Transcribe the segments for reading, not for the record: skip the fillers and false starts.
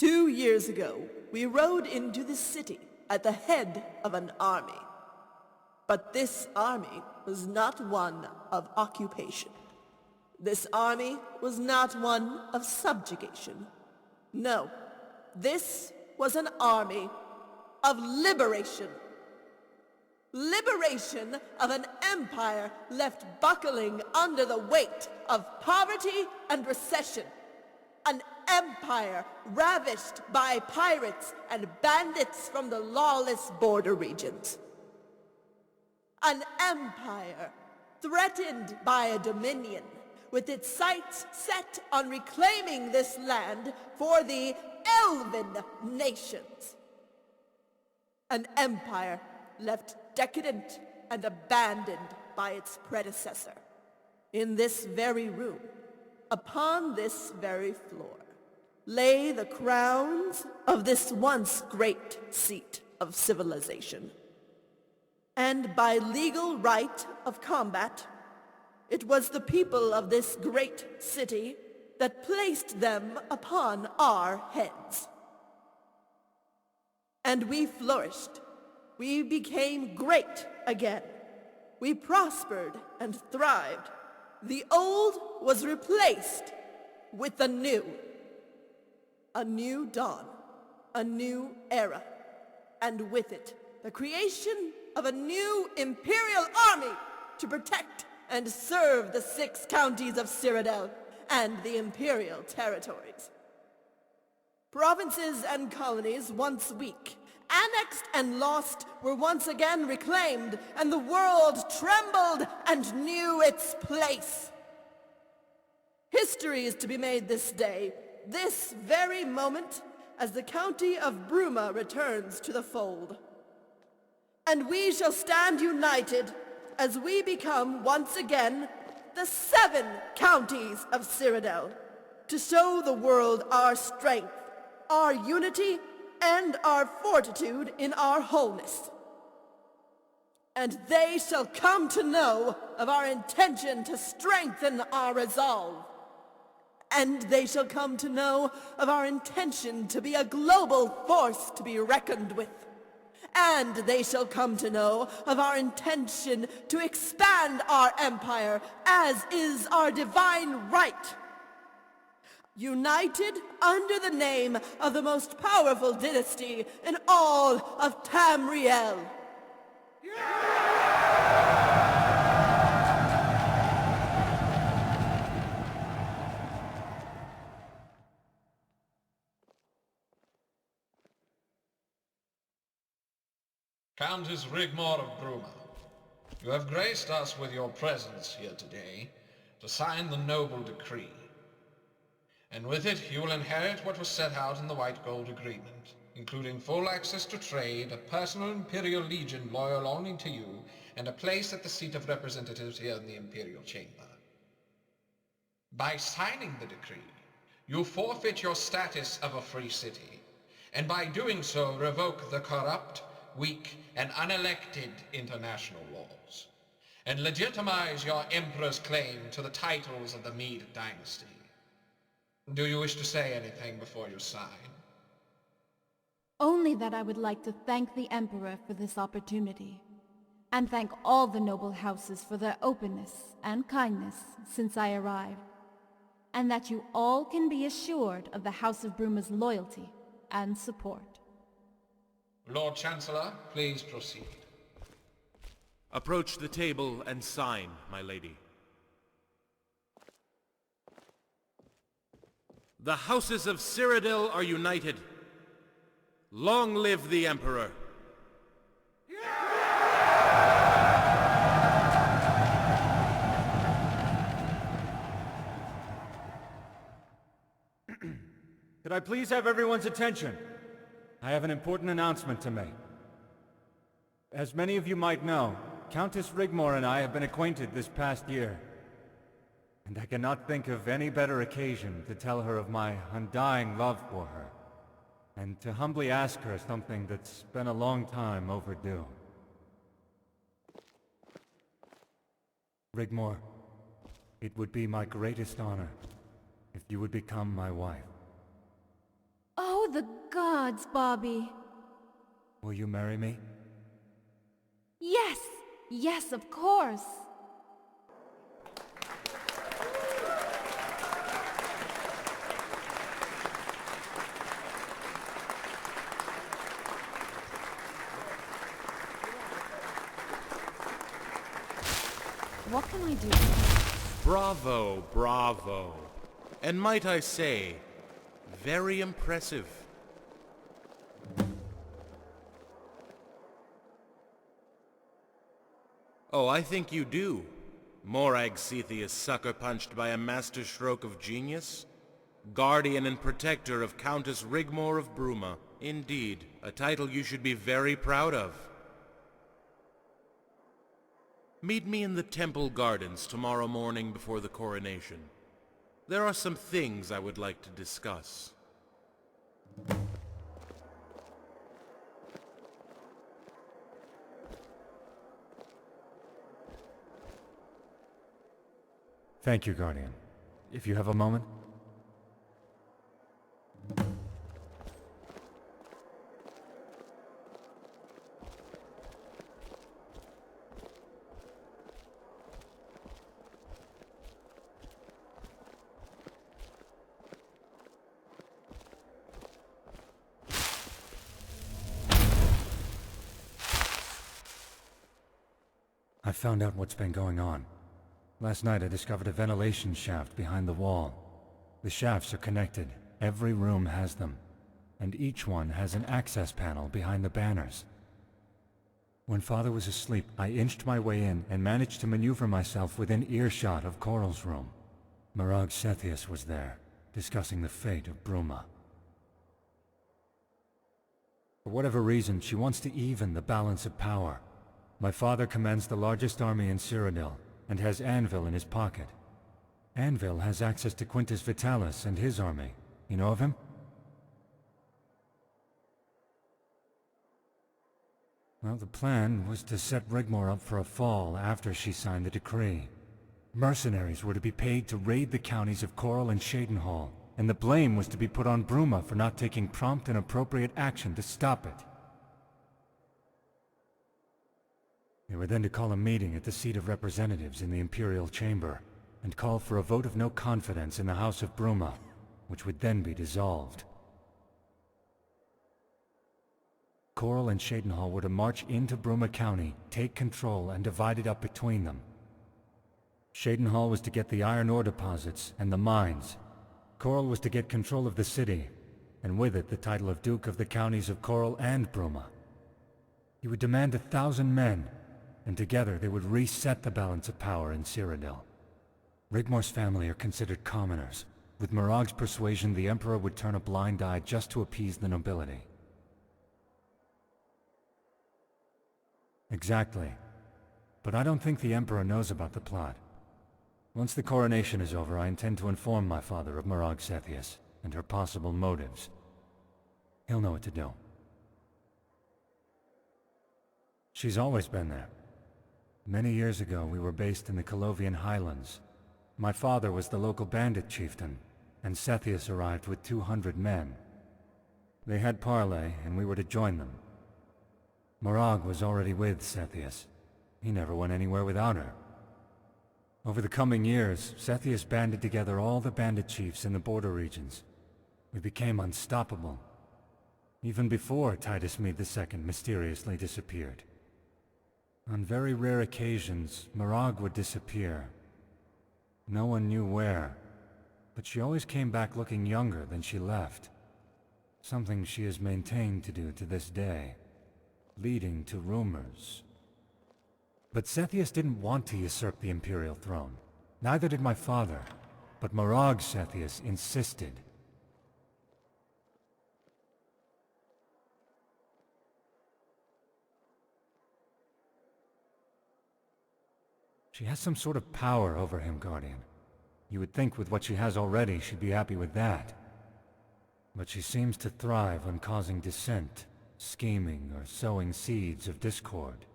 2 years ago, we rode into the city at the head of an army. But this army was not one of occupation. This army was not one of subjugation. No, this was an army of liberation. Liberation of an empire left buckling under the weight of poverty and recession. An empire ravished by pirates and bandits from the lawless border regions. An empire threatened by a dominion with its sights set on reclaiming this land for the Elven nations. An empire left decadent and abandoned by its predecessor. In this very room, upon this very floor, lay the crowns of this once great seat of civilization. And by legal right of combat, it was the people of this great city that placed them upon our heads. And we flourished. We became great again. We prospered and thrived. The old was replaced with the new. A new dawn, a new era, and with it, the creation of a new imperial army to protect and serve the 6 counties of Cyrodiil and the imperial territories. Provinces and colonies once weak, annexed and lost, were once again reclaimed, and the world trembled and knew its place. History is to be made this day, this very moment, as the county of Bruma returns to the fold. And we shall stand united as we become once again the 7 counties of Cyrodiil, to show the world our strength, our unity, and our fortitude in our wholeness. And they shall come to know of our intention to strengthen our resolve. And they shall come to know of our intention to be a global force to be reckoned with. And they shall come to know of our intention to expand our empire, as is our divine right. United under the name of the most powerful dynasty in all of Tamriel. Countess Rigmor of Bruma, you have graced us with your presence here today to sign the noble decree. And with it you will inherit what was set out in the White Gold Agreement, including full access to trade, a personal Imperial Legion loyal only to you, and a place at the seat of representatives here in the Imperial Chamber. By signing the decree, you forfeit your status of a free city, and by doing so revoke the corrupt, weak, and unelected international laws, and legitimize your Emperor's claim to the titles of the Mede dynasty. Do you wish to say anything before you sign? Only that I would like to thank the Emperor for this opportunity, and thank all the noble houses for their openness and kindness since I arrived, and that you all can be assured of the House of Bruma's loyalty and support. Lord Chancellor, please proceed. Approach the table and sign, my lady. The houses of Cyrodiil are united. Long live the Emperor! Could I please have everyone's attention? I have an important announcement to make. As many of you might know, Countess Rigmor and I have been acquainted this past year. And I cannot think of any better occasion to tell her of my undying love for her, and to humbly ask her something that's been a long time overdue. Rigmor, it would be my greatest honor if you would become my wife. Oh, the gods, Bobby. Will you marry me? Yes! Yes, of course! What can I do? Bravo, bravo. And might I say, very impressive. Oh, I think you do. Morag Cetheus sucker-punched by a master stroke of genius? Guardian and protector of Countess Rigmor of Bruma. Indeed, a title you should be very proud of. Meet me in the temple gardens tomorrow morning before the coronation. There are some things I would like to discuss. Thank you, Guardian. If you have a moment. I found out what's been going on. Last night I discovered a ventilation shaft behind the wall. The shafts are connected. Every room has them. And each one has an access panel behind the banners. When Father was asleep, I inched my way in and managed to maneuver myself within earshot of Coral's room. Morag Cetheus was there, discussing the fate of Bruma. For whatever reason, she wants to even the balance of power. My father commands the largest army in Cyrodiil, and has Anvil in his pocket. Anvil has access to Quintus Vitalis and his army. You know of him? Well, the plan was to set Rigmor up for a fall after she signed the decree. Mercenaries were to be paid to raid the counties of Coral and Shadenhall, and the blame was to be put on Bruma for not taking prompt and appropriate action to stop it. They were then to call a meeting at the seat of representatives in the Imperial Chamber, and call for a vote of no confidence in the House of Bruma, which would then be dissolved. Coral and Shadenhall were to march into Bruma County, take control, and divide it up between them. Shadenhall was to get the iron ore deposits and the mines. Coral was to get control of the city, and with it the title of Duke of the counties of Coral and Bruma. He would demand 1,000 men, and together they would reset the balance of power in Cyrodiil. Rigmor's family are considered commoners. With Morag's persuasion, the Emperor would turn a blind eye just to appease the nobility. Exactly. But I don't think the Emperor knows about the plot. Once the coronation is over, I intend to inform my father of Morag Cetheus and her possible motives. He'll know what to do. She's always been there. Many years ago, we were based in the Colovian Highlands. My father was the local bandit chieftain, and Cetheus arrived with 200 men. They had parley, and we were to join them. Morag was already with Cetheus. He never went anywhere without her. Over the coming years, Cetheus banded together all the bandit chiefs in the border regions. We became unstoppable. Even before Titus Mede II mysteriously disappeared. On very rare occasions, Morag would disappear. No one knew where, but she always came back looking younger than she left. Something she has maintained to do to this day, leading to rumors. But Cetheus didn't want to usurp the Imperial throne. Neither did my father, but Morag Cetheus insisted. She has some sort of power over him, Guardian. You would think with what she has already, she'd be happy with that. But she seems to thrive on causing dissent, scheming, or sowing seeds of discord.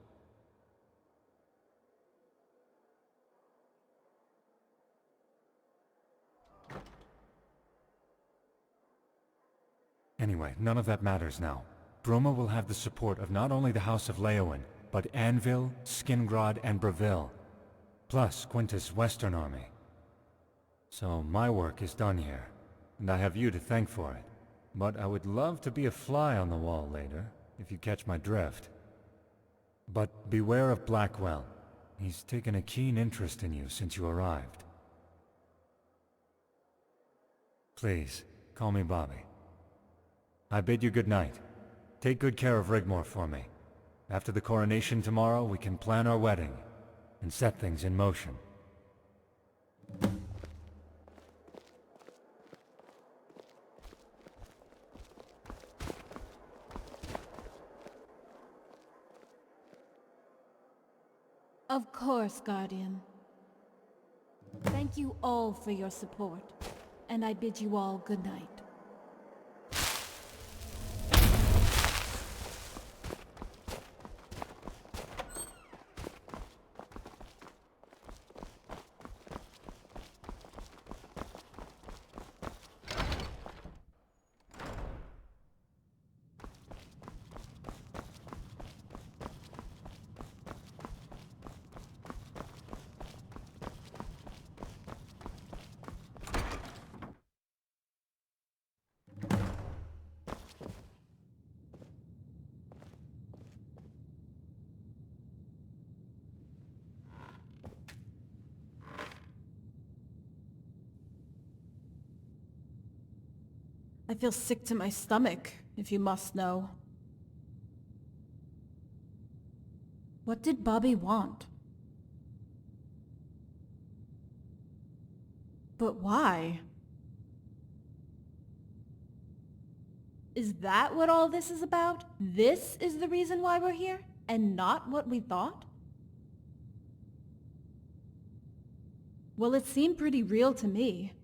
Anyway, none of that matters now. Bruma will have the support of not only the House of Leowen, but Anvil, Skingrad, and Breville, plus Quintus' Western Army. So my work is done here, and I have you to thank for it. But I would love to be a fly on the wall later, if you catch my drift. But beware of Blackwell. He's taken a keen interest in you since you arrived. Please, call me Bobby. I bid you good night. Take good care of Rigmor for me. After the coronation tomorrow, we can plan our wedding and set things in motion. Of course, Guardian. Thank you all for your support, and I bid you all good night. I feel sick to my stomach, if you must know. What did Bobby want? But why? Is that what all this is about? This is the reason why we're here, and not what we thought? Well, it seemed pretty real to me.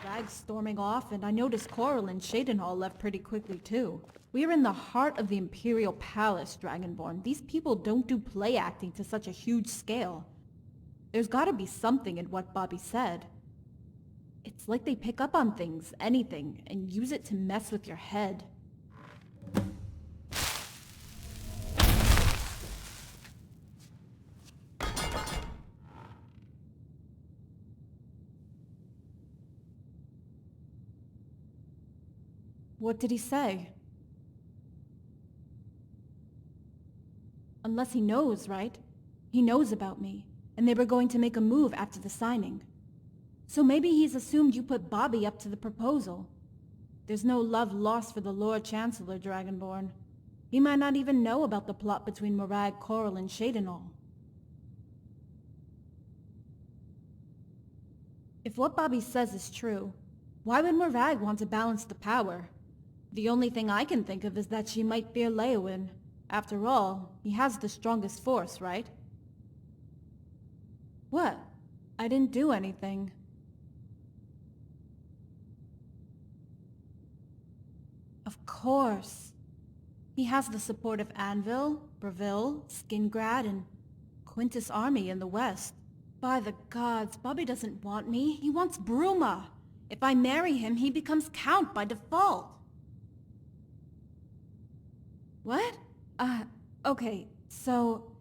Morag storming off, and I noticed Coral and Shadenhall left pretty quickly too. We are in the heart of the Imperial Palace, Dragonborn. These people don't do play acting to such a huge scale. There's gotta be something in what Bobby said. It's like they pick up on things, anything, and use it to mess with your head. What did he say? Unless he knows, right? He knows about me, and they were going to make a move after the signing. So maybe he's assumed you put Bobby up to the proposal. There's no love lost for the Lord Chancellor, Dragonborn. He might not even know about the plot between Morag, Coral, and Shadenhall. If what Bobby says is true, why would Morag want to balance the power? The only thing I can think of is that she might fear Leowen. After all, he has the strongest force, right? What? I didn't do anything. Of course. He has the support of Anvil, Breville, Skingrad, and Quintus' army in the west. By the gods, Bobby doesn't want me. He wants Bruma. If I marry him, he becomes Count by default. What? Okay, so...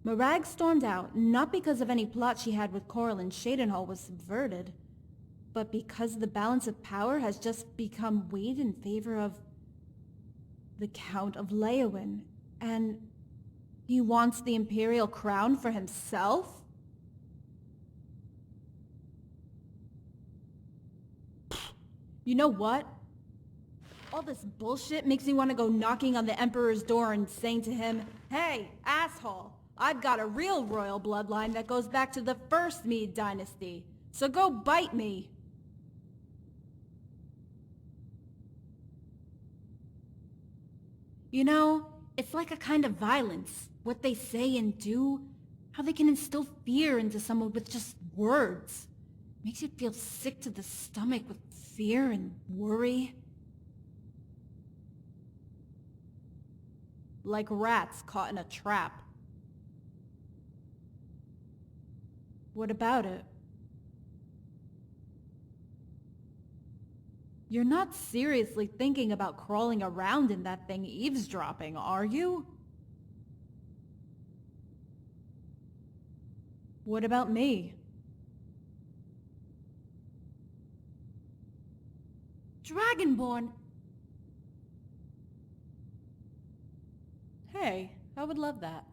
Morag stormed out, not because of any plot she had with Coral and Shadenhall was subverted, but because the balance of power has just become weighed in favor of... the Count of Leowen, and... he wants the Imperial crown for himself? You know what? All this bullshit makes me want to go knocking on the Emperor's door and saying to him, "Hey, asshole, I've got a real royal bloodline that goes back to the first Mede dynasty, so go bite me." You know, it's like a kind of violence, what they say and do, how they can instill fear into someone with just words. Makes you feel sick to the stomach with fear and worry. Like rats caught in a trap. What about it? You're not seriously thinking about crawling around in that thing eavesdropping, are you? What about me? Dragonborn! Hey, I would love that.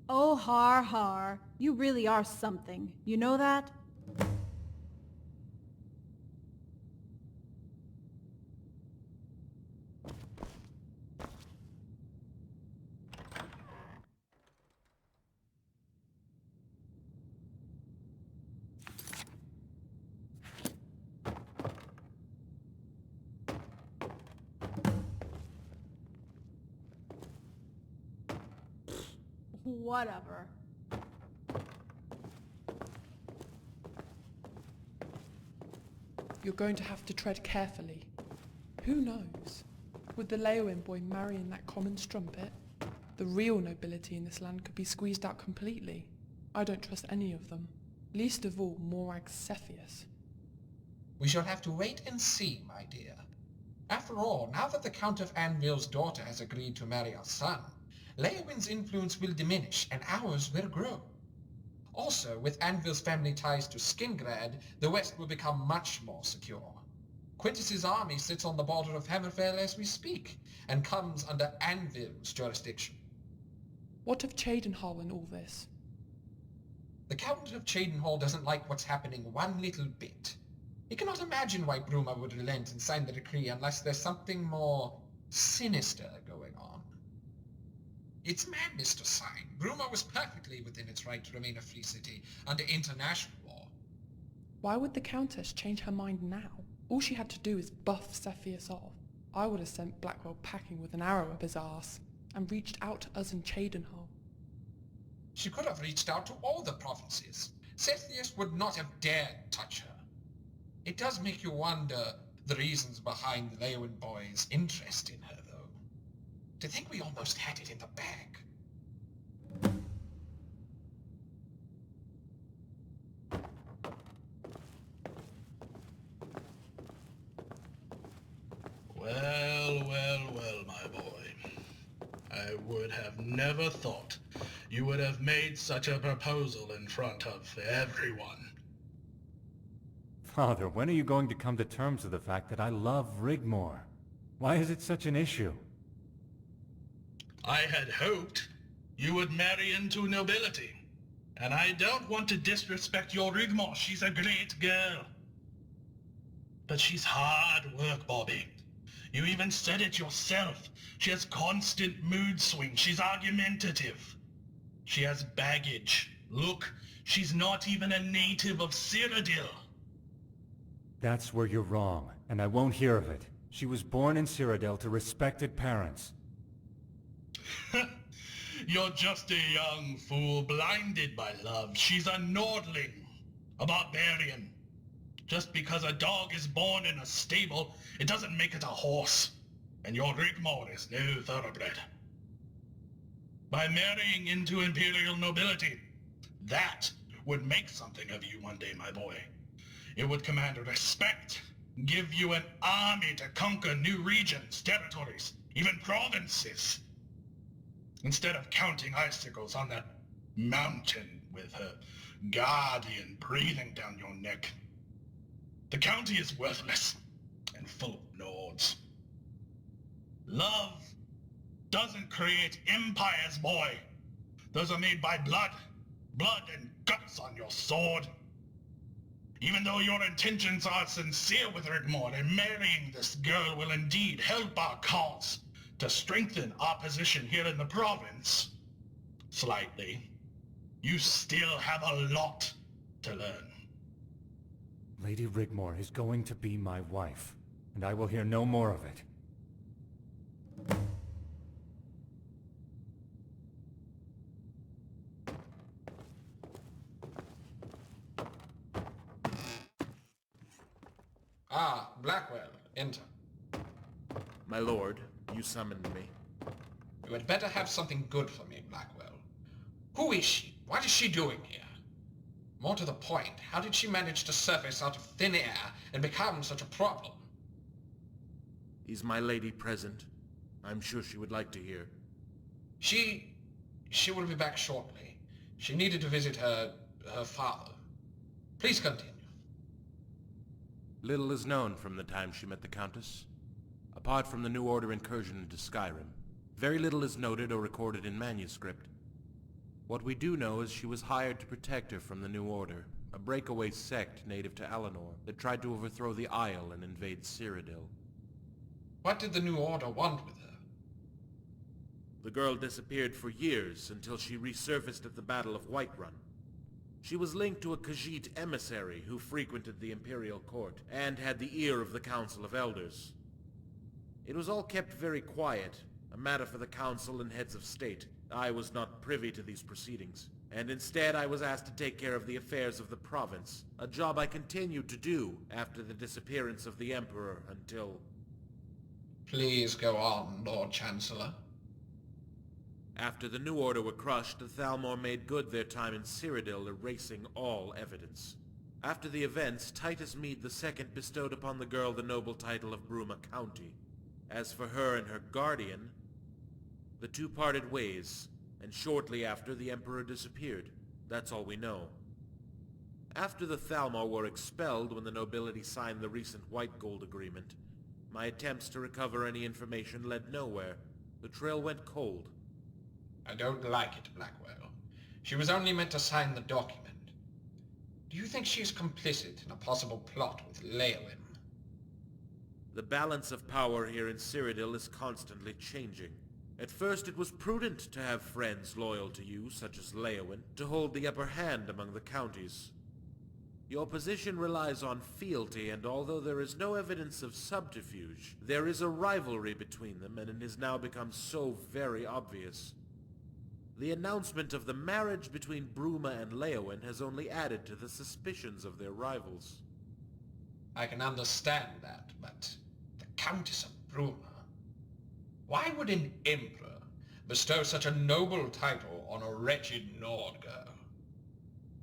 Oh, har har. You really are something. You know that? Whatever. You're going to have to tread carefully. Who knows? With the Leowin boy marrying that common strumpet, the real nobility in this land could be squeezed out completely. I don't trust any of them. Least of all, Morag Cepheus. We shall have to wait and see, my dear. After all, now that the Count of Anvil's daughter has agreed to marry our son, Leowin's influence will diminish and ours will grow. Also, with Anvil's family ties to Skingrad, the West will become much more secure. Quintus's army sits on the border of Hammerfell as we speak, and comes under Anvil's jurisdiction. What of Cheydinhal in all this? The Count of Cheydinhal doesn't like what's happening one little bit. He cannot imagine why Bruma would relent and sign the decree unless there's something more sinister going on. It's madness to sign. Bruma was perfectly within its right to remain a free city under international law. Why would the Countess change her mind now? All she had to do is buff Cepheus off. I would have sent Blackwell packing with an arrow up his arse, and reached out to us in Cheydinhal. She could have reached out to all the provinces. Cepheus would not have dared touch her. It does make you wonder the reasons behind the Leowin boy's interest in her, though. To think we almost had it in the bag. Well, my boy. I would have never thought you would have made such a proposal in front of everyone. Father, when are you going to come to terms with the fact that I love Rigmor? Why is it such an issue? I had hoped you would marry into nobility. And I don't want to disrespect your Rigmor. She's a great girl. But she's hard work, Bobby. You even said it yourself. She has constant mood swings. She's argumentative. She has baggage. Look, she's not even a native of Cyrodiil. That's where you're wrong, and I won't hear of it. She was born in Cyrodiil to respected parents. You're just a young fool blinded by love. She's a Nordling, a barbarian. Just because a dog is born in a stable, it doesn't make it a horse. And your Rigmor is no thoroughbred. By marrying into imperial nobility, that would make something of you one day, my boy. It would command respect, give you an army to conquer new regions, territories, even provinces. Instead of counting icicles on that mountain with her guardian breathing down your neck. The county is worthless and full of Nords. Love doesn't create empires, boy. Those are made by blood and guts on your sword. Even though your intentions are sincere with Rigmor, and marrying this girl will indeed help our cause to strengthen our position here in the province, slightly, you still have a lot to learn. Lady Rigmor is going to be my wife, and I will hear no more of it. Ah, Blackwell, enter. My lord, you summoned me. You had better have something good for me, Blackwell. Who is she? What is she doing here? More to the point, how did she manage to surface out of thin air and become such a problem? Is my lady present? I'm sure she would like to hear. She will be back shortly. She needed to visit her father. Please continue. Little is known from the time she met the Countess. Apart from the New Order incursion into Skyrim, very little is noted or recorded in manuscript. What we do know is she was hired to protect her from the New Order, a breakaway sect native to Alinor that tried to overthrow the Isle and invade Cyrodiil. What did the New Order want with her? The girl disappeared for years until she resurfaced at the Battle of Whiterun. She was linked to a Khajiit emissary who frequented the Imperial Court and had the ear of the Council of Elders. It was all kept very quiet, a matter for the Council and heads of state. I was not privy to these proceedings, and instead I was asked to take care of the affairs of the province, a job I continued to do after the disappearance of the Emperor until... Please go on, Lord Chancellor. After the New Order were crushed, the Thalmor made good their time in Cyrodiil, erasing all evidence. After the events, Titus Mede II bestowed upon the girl the noble title of Bruma County. As for her and her guardian, the two parted ways, and shortly after the Emperor disappeared. That's all we know. After the Thalmor were expelled when the nobility signed the recent White Gold Agreement, my attempts to recover any information led nowhere. The trail went cold. I don't like it, Blackwell. She was only meant to sign the document. Do you think she's complicit in a possible plot with Leowin? The balance of power here in Cyrodiil is constantly changing. At first it was prudent to have friends loyal to you, such as Leowin, to hold the upper hand among the counties. Your position relies on fealty, and although there is no evidence of subterfuge, there is a rivalry between them, and it has now become so very obvious. The announcement of the marriage between Bruma and Leowin has only added to the suspicions of their rivals. I can understand that, but the Countess of Bruma... Why would an Emperor bestow such a noble title on a wretched Nord girl?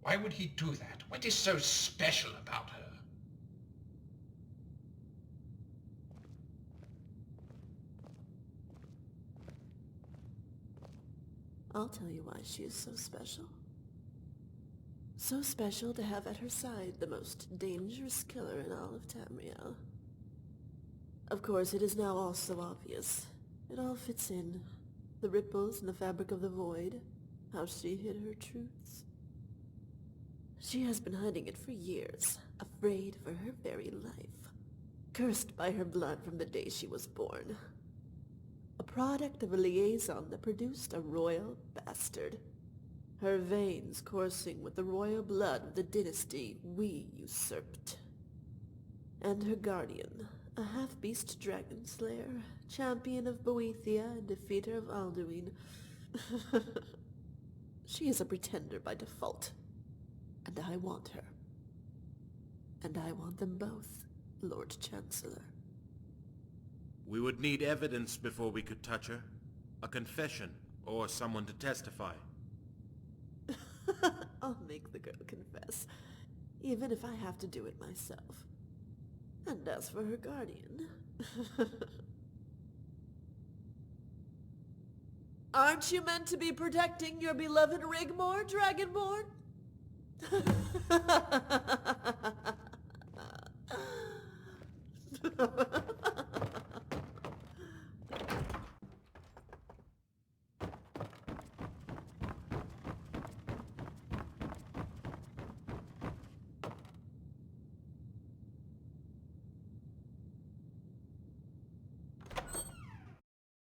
Why would he do that? What is so special about her? I'll tell you why she is so special. So special to have at her side the most dangerous killer in all of Tamriel. Of course, it is now all so obvious. It all fits in. The ripples in the fabric of the void. How she hid her truths. She has been hiding it for years, afraid for her very life. Cursed by her blood from the day she was born. A product of a liaison that produced a royal bastard. Her veins coursing with the royal blood of the dynasty we usurped. And her guardian, a half-beast dragon slayer, champion of Boethia and defeater of Alduin. She is a pretender by default. And I want her. And I want them both, Lord Chancellor. We would need evidence before we could touch her. A confession, or someone to testify. I'll make the girl confess, even if I have to do it myself. And as for her guardian... Aren't you meant to be protecting your beloved Rigmor, Dragonborn?